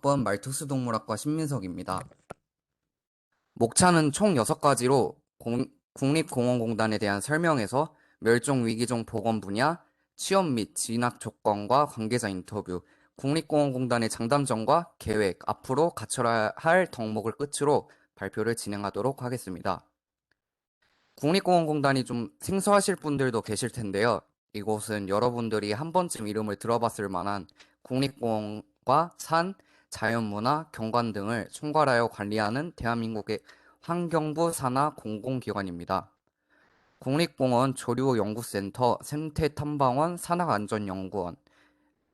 6번 말투스동물학과 신민석입니다. 목차는 총 6가지로 국립공원공단에 대한 설명에서 멸종위기종 복원 분야, 취업 및 진학 조건과 관계자 인터뷰, 국립공원공단의 장단점과 계획, 앞으로 갖춰야 할 덕목을 끝으로 발표를 진행하도록 하겠습니다. 국립공원공단이 좀 생소하실 분들도 계실 텐데요. 이곳은 여러분들이 한 번쯤 이름을 들어봤을 만한 국립공원과 산, 자연문화, 경관 등을 총괄하여 관리하는 대한민국의 환경부 산하 공공기관입니다. 국립공원 조류연구센터, 생태탐방원, 산학안전연구원,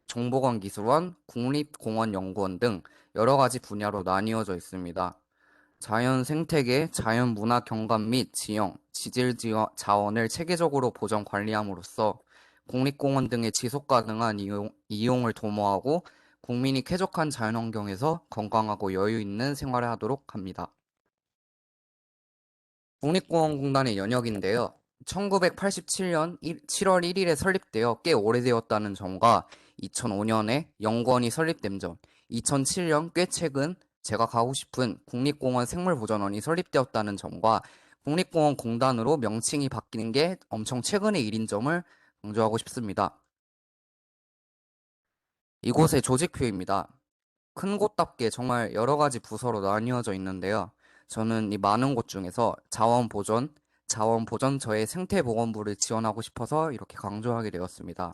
정보건기술원, 국립공원연구원 등 여러 가지 분야로 나뉘어져 있습니다. 자연 생태계, 자연 문화 경관 및 지형, 자원을 체계적으로 보전 관리함으로써 국립공원 등의 지속 가능한 이용을 도모하고 국민이 쾌적한 자연환경에서 건강하고 여유 있는 생활을 하도록 합니다. 국립공원공단의 연역인데요. 1987년 7월 1일에 설립되어 꽤 오래되었다는 점과 2005년에 영권이 설립된 점, 2007년 꽤 최근 제가 가고 싶은 국립공원 생물보전원이 설립되었다는 점과 국립공원공단으로 명칭이 바뀌는 게 엄청 최근의 일인 점을 강조하고 싶습니다. 이곳의 조직표입니다. 큰 곳답게 정말 여러 가지 부서로 나뉘어져 있는데요. 저는 이 많은 곳 중에서 자원보전처의 생태보건부를 지원하고 싶어서 이렇게 강조하게 되었습니다.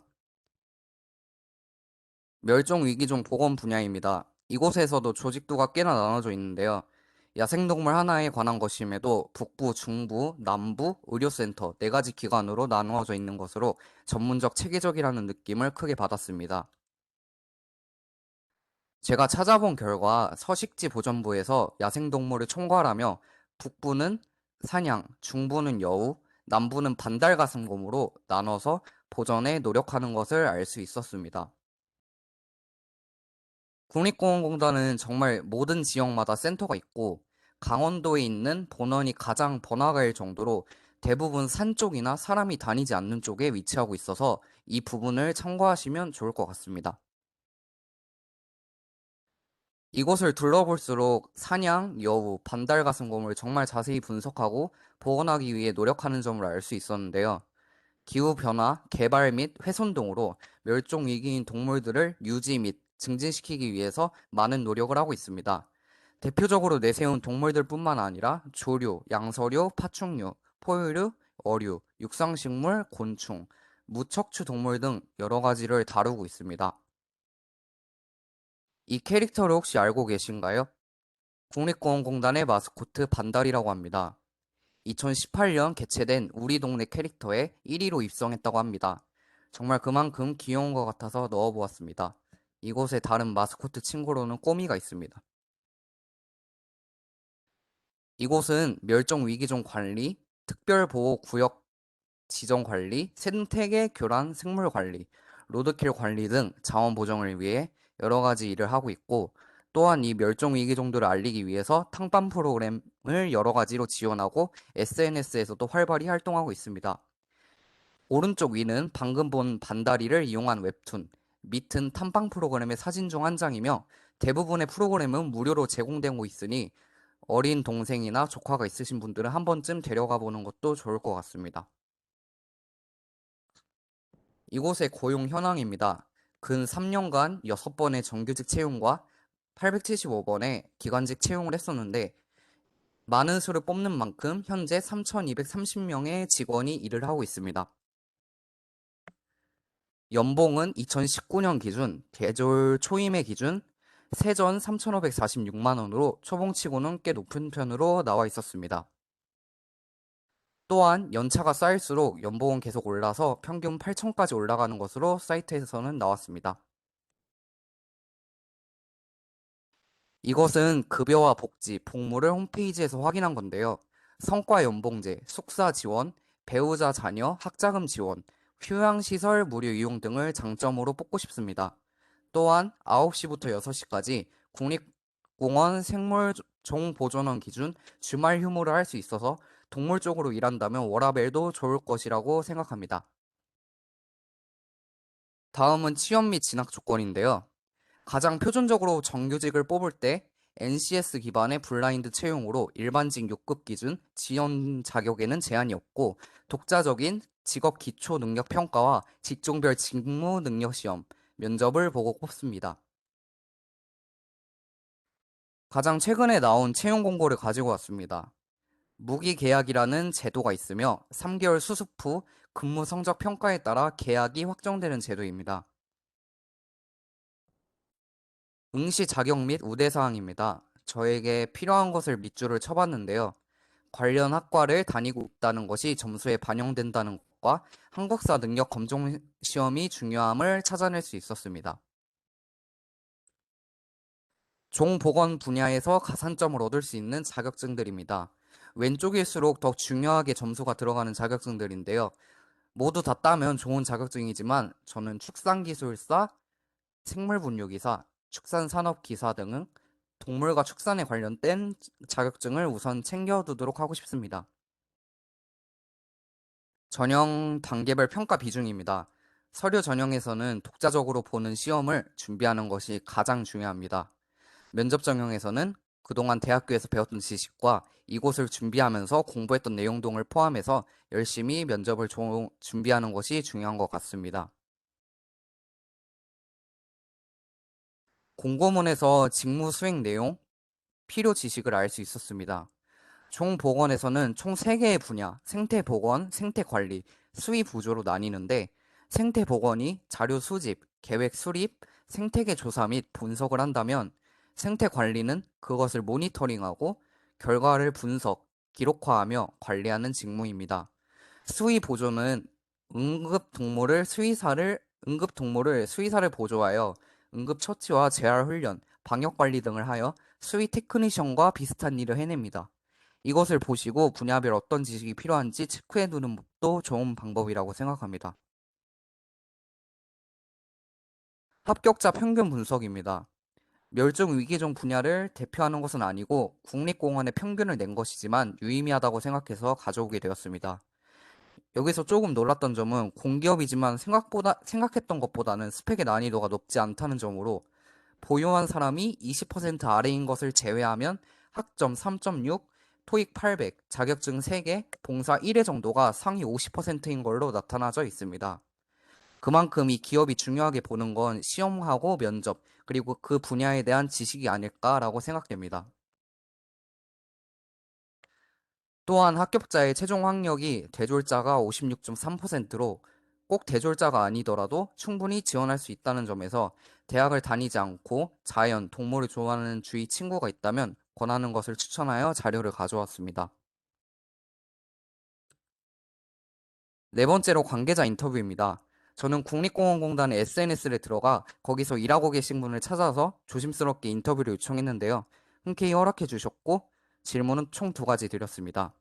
멸종위기종 보건 분야입니다. 이곳에서도 조직도가 꽤나 나눠져 있는데요. 야생동물 하나에 관한 것임에도 북부, 중부, 남부, 의료센터 4가지 기관으로 나누어져 있는 것으로 전문적 체계적이라는 느낌을 크게 받았습니다. 제가 찾아본 결과 서식지 보전부에서 야생동물을 총괄하며 북부는 사냥, 중부는 여우, 남부는 반달가슴곰으로 나눠서 보전에 노력하는 것을 알 수 있었습니다. 국립공원공단은 정말 모든 지역마다 센터가 있고 강원도에 있는 본원이 가장 번화가일 정도로 대부분 산 쪽이나 사람이 다니지 않는 쪽에 위치하고 있어서 이 부분을 참고하시면 좋을 것 같습니다. 이곳을 둘러볼수록 사냥, 여우, 반달가슴곰을 정말 자세히 분석하고 복원하기 위해 노력하는 점을 알 수 있었는데요. 기후변화, 개발 및 훼손 등으로 멸종 위기인 동물들을 유지 및 증진시키기 위해서 많은 노력을 하고 있습니다. 대표적으로 내세운 동물들뿐만 아니라 조류, 양서류, 파충류, 포유류, 어류, 육상식물, 곤충, 무척추 동물 등 여러 가지를 다루고 있습니다. 이 캐릭터를 혹시 알고 계신가요? 국립공원공단의 마스코트 반달이라고 합니다. 2018년 개최된 우리 동네 캐릭터에 1위로 입성했다고 합니다. 정말 그만큼 귀여운 것 같아서 넣어보았습니다. 이곳에 다른 마스코트 친구로는 꼬미가 있습니다. 이곳은 멸종위기종 관리, 특별보호구역 지정 관리, 생태계 교란 생물 관리, 로드킬 관리 등 자원 보정을 위해 여러 가지 일을 하고 있고, 또한 이 멸종 위기종들을 알리기 위해서 탕반 프로그램을 여러 가지로 지원하고 SNS에서도 활발히 활동하고 있습니다. 오른쪽 위는 방금 본 반다리를 이용한 웹툰, 밑은 탐방 프로그램의 사진 중 한 장이며 대부분의 프로그램은 무료로 제공되고 있으니 어린 동생이나 조카가 있으신 분들은 한 번쯤 데려가 보는 것도 좋을 것 같습니다. 이곳의 고용 현황입니다. 근 3년간 6번의 정규직 채용과 875번의 기관직 채용을 했었는데 많은 수를 뽑는 만큼 현재 3,230명의 직원이 일을 하고 있습니다. 연봉은 2019년 기준 계절 초임의 기준 세전 3,546만 원으로 초봉치고는 꽤 높은 편으로 나와 있었습니다. 또한 연차가 쌓일수록 연봉은 계속 올라서 평균 8천까지 올라가는 것으로 사이트에서는 나왔습니다. 이것은 급여와 복지, 복무를 홈페이지에서 확인한 건데요. 성과 연봉제, 숙사 지원, 배우자 자녀, 학자금 지원, 휴양시설 무료 이용 등을 장점으로 뽑고 싶습니다. 또한 9시부터 6시까지 국립공원 생물종 보존원 기준 주말 휴무를 할 수 있어서 동물 쪽으로 일한다면 워라밸도 좋을 것이라고 생각합니다. 다음은 취업 및 진학 조건인데요. 가장 표준적으로 정규직을 뽑을 때 NCS 기반의 블라인드 채용으로 일반직 6급 기준 지원 자격에는 제한이 없고 독자적인 직업 기초 능력 평가와 직종별 직무 능력 시험, 면접을 보고 뽑습니다. 가장 최근에 나온 채용 공고를 가지고 왔습니다. 무기계약이라는 제도가 있으며 3개월 수습 후 근무 성적 평가에 따라 계약이 확정되는 제도입니다. 응시 자격 및 우대 사항입니다. 저에게 필요한 것을 밑줄을 쳐봤는데요. 관련 학과를 다니고 있다는 것이 점수에 반영된다는 것과 한국사 능력 검정 시험이 중요함을 찾아낼 수 있었습니다. 종보건 분야에서 가산점을 얻을 수 있는 자격증들입니다. 왼쪽일수록 더 중요하게 점수가 들어가는 자격증들인데요. 모두 다 따면 좋은 자격증이지만 저는 축산기술사, 생물분유기사, 축산산업기사 등 동물과 축산에 관련된 자격증을 우선 챙겨두도록 하고 싶습니다. 전형 단계별 평가 비중입니다. 서류 전형에서는 독자적으로 보는 시험을 준비하는 것이 가장 중요합니다. 면접 전형에서는 그동안 대학교에서 배웠던 지식과 이곳을 준비하면서 공부했던 내용 등을 포함해서 열심히 면접을 준비하는 것이 중요한 것 같습니다. 공고문에서 직무 수행 내용, 필요 지식을 알 수 있었습니다. 종보건에서는 총 3개의 분야, 생태보건, 생태관리, 수의부조로 나뉘는데 생태보건이 자료 수집, 계획 수립, 생태계 조사 및 분석을 한다면 생태관리는 그것을 모니터링하고 결과를 분석, 기록화하며 관리하는 직무입니다. 수의보조는 응급동물을 수의사를 보조하여 응급처치와 재활훈련, 방역관리 등을 하여 수의 테크니션과 비슷한 일을 해냅니다. 이것을 보시고 분야별 어떤 지식이 필요한지 체크해 두는 것도 좋은 방법이라고 생각합니다. 합격자 평균 분석입니다. 멸종 위기종 분야를 대표하는 것은 아니고 국립공원의 평균을 낸 것이지만 유의미하다고 생각해서 가져오게 되었습니다. 여기서 조금 놀랐던 점은 공기업이지만 생각했던 것보다는 스펙의 난이도가 높지 않다는 점으로 보유한 사람이 20% 아래인 것을 제외하면 학점 3.6, 토익 800, 자격증 3개, 봉사 1회 정도가 상위 50%인 걸로 나타나져 있습니다. 그만큼 이 기업이 중요하게 보는 건 시험하고 면접, 그리고 그 분야에 대한 지식이 아닐까라고 생각됩니다. 또한 합격자의 최종 학력이 대졸자가 56.3%로 꼭 대졸자가 아니더라도 충분히 지원할 수 있다는 점에서 대학을 다니지 않고 자연, 동물을 좋아하는 주위 친구가 있다면 권하는 것을 추천하여 자료를 가져왔습니다. 네 번째로 관계자 인터뷰입니다. 저는 국립공원공단의 SNS를 들어가 거기서 일하고 계신 분을 찾아서 조심스럽게 인터뷰를 요청했는데요. 흔쾌히 허락해 주셨고 질문은 총 2가지 드렸습니다.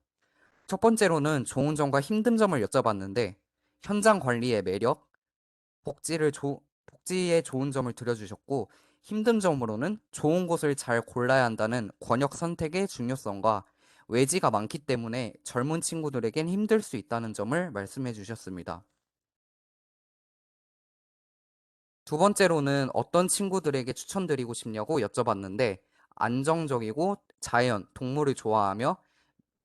첫 번째로는 좋은 점과 힘든 점을 여쭤봤는데 현장 관리의 매력, 복지의 좋은 점을 들려주셨고 힘든 점으로는 좋은 곳을 잘 골라야 한다는 권역 선택의 중요성과 외지가 많기 때문에 젊은 친구들에겐 힘들 수 있다는 점을 말씀해 주셨습니다. 두 번째로는 어떤 친구들에게 추천드리고 싶냐고 여쭤봤는데 안정적이고 자연, 동물을 좋아하며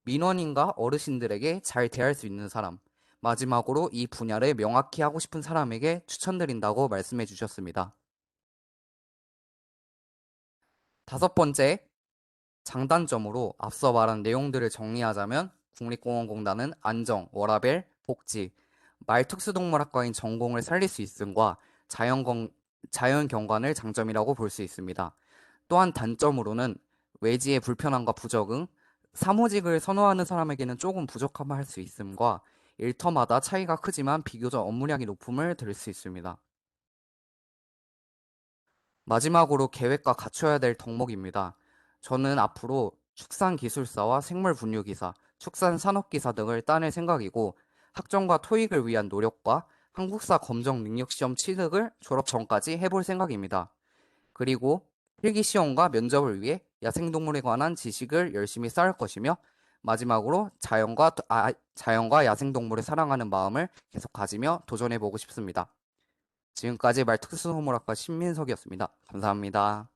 민원인과 어르신들에게 잘 대할 수 있는 사람, 마지막으로 이 분야를 명확히 하고 싶은 사람에게 추천드린다고 말씀해 주셨습니다. 다섯 번째, 장단점으로 앞서 말한 내용들을 정리하자면 국립공원공단은 안정, 워라밸, 복지, 말특수동물학과인 전공을 살릴 수 있음과 자연경관을 장점이라고 볼 수 있습니다. 또한 단점으로는 외지의 불편함과 부적응, 사무직을 선호하는 사람에게는 조금 부족함을 할 수 있음과 일터마다 차이가 크지만 비교적 업무량이 높음을 들을 수 있습니다. 마지막으로 계획과 갖춰야 될 덕목입니다. 저는 앞으로 축산기술사와 생물분유기사, 축산산업기사 등을 따낼 생각이고 학점과 토익을 위한 노력과 한국사 검정 능력시험 취득을 졸업 전까지 해볼 생각입니다. 그리고 필기시험과 면접을 위해 야생동물에 관한 지식을 열심히 쌓을 것이며 마지막으로 자연과 야생동물을 사랑하는 마음을 계속 가지며 도전해보고 싶습니다. 지금까지 말특수소물학과 신민석이었습니다. 감사합니다.